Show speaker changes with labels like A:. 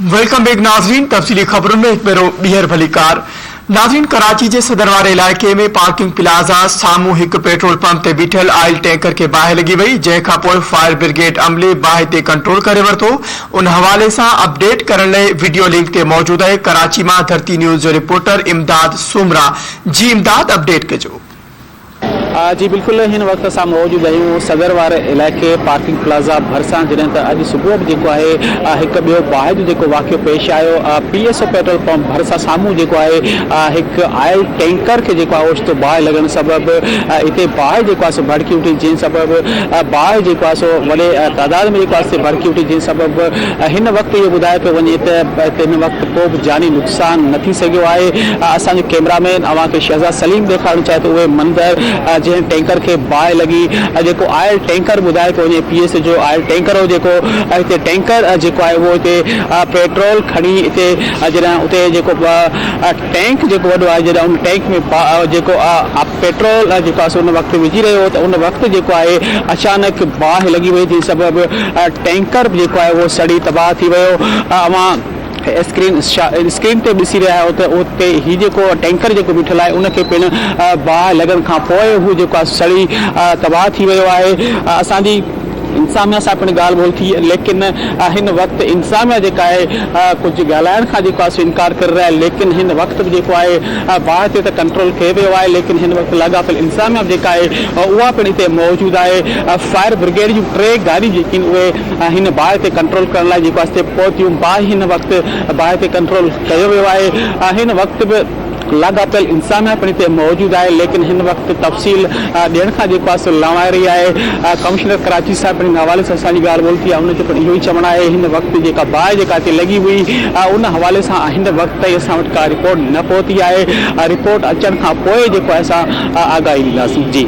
A: Welcome back नाज़रीन। तफ़सीली ख़बरुनि में हिकु भेरो ॿीहर भली कार। नाज़रीन, कराची जे सदर वारे इलाइक़े में पार्किंग प्लाज़ा साम्हूं हिकु पेट्रोल पंप ते बीठल ऑयल टैंकर खे बाहि लॻी वई, जंहिंखां पोइ फायर ब्रिगेड अमले बाहि ते कंट्रोल करे वरितो। उन हवाले सां अपडेट करण लाइ वीडियो लिंक ते मौजूद आहे कराची मां धरती न्यूज़ जो रिपोर्टर इमदाद सुमरा। जी इमदाद, अपडेट कजो।
B: जी बिल्कुल, इन वक्त असां मौजूद आहियूं सदर वारे इलाइक़े पार्किंग प्लाज़ा भरिसां, जॾहिं त अॼु सुबुह बि जेको आहे हिकु ॿियो बाहि जो जेको वाक़ियो पेश आयो। PSO पेट्रोल पंप भरिसां साम्हूं जेको आहे हिकु ऑयल टैंकर खे जेको आहे ओचितो बाहि लॻण सबबि हिते बाहि जेको आहे सो भड़की उठी, जंहिं सबबि बाहि जेको आहे सो वॾे तादाद में जेको आहे भड़की उठी, जंहिं सबबि हिन वक़्तु इहो ॿुधायो पियो वञे त हिन वक़्तु को बि जानी नुक़सान न थी सघियो आहे। असांजो कैमरामैन अव्हांखे शहज़ाद सलीम ॾेखारणु चाहे थो उहे मंदर जंहिं टैंकर खे बाहि लॻी। जेको ऑयल टैंकर ॿुधाए पियो वञे PSO जो ऑयल टैंकर हो, जेको हिते टैंकर जेको आहे उहो हिते पेट्रोल खणी हिते जॾहिं उते जेको टैंक जेको वॾो आहे, जॾहिं उन टैंक में जेको पेट्रोल जेको आहे उन वक़्तु विझी रहियो हो, त उन वक़्तु जेको आहे अचानक बाहि लॻी वई, जंहिं सबबि टैंकर जेको आहे उहो सड़ी तबाह थी वियो। स्क्रीन ते ॾिसी रहिया आहियो त उते हीउ जेको टैंकर जेको बीठल आहे उनखे पिणु बाहि लॻण खां पोइ हू जेको आहे सड़ी तबाह थी वियो आहे। असांजी इंतज़ामिया सां पिणु ॻाल्हि ॿोल थी, लेकिन हिन वक़्तु इंतज़ामिया जेका आहे कुझु ॻाल्हाइण खां जेको आहे इनकार करे रहिया आहे, लेकिन हिन वक़्तु बि जेको आहे बाहि ते त कंट्रोल कयो वियो आहे, लेकिन हिन वक़्तु लाॻापियल इंतज़ामिया जेका आहे उहा पिणु हिते मौजूदु आहे। फायर ब्रिगेड जूं 3 गाॾियूं जेकी उहे हिन बाहि ते कंट्रोल करण लाइ जेको आहे हिते पहुतियूं। बाहि हिन वक़्तु बाहि ते कंट्रोल कयो वियो आहे। हिन वक़्तु बि लाॻापियल इंतज़ामिया पिणु हिते मौजूदु आहे, लेकिन हिन वक़्तु तफ़सील ॾियण खां जेको आहे लवाए रही आहे। कमिश्नर कराची साहिब पिणु हवाले सां असांजी ॻाल्हि ॿोल थी आहे, उनजो पिणु इहो ई चवणु आहे हिन वक़्तु जेका बाहि जेका हिते लॻी हुई उन हवाले सां हिन वक़्तु ताईं असां वटि का रिपोर्ट न पहुती आहे। रिपोर्ट अचण खां पोइ जेको आहे असां आगाही ॾींदासीं। जी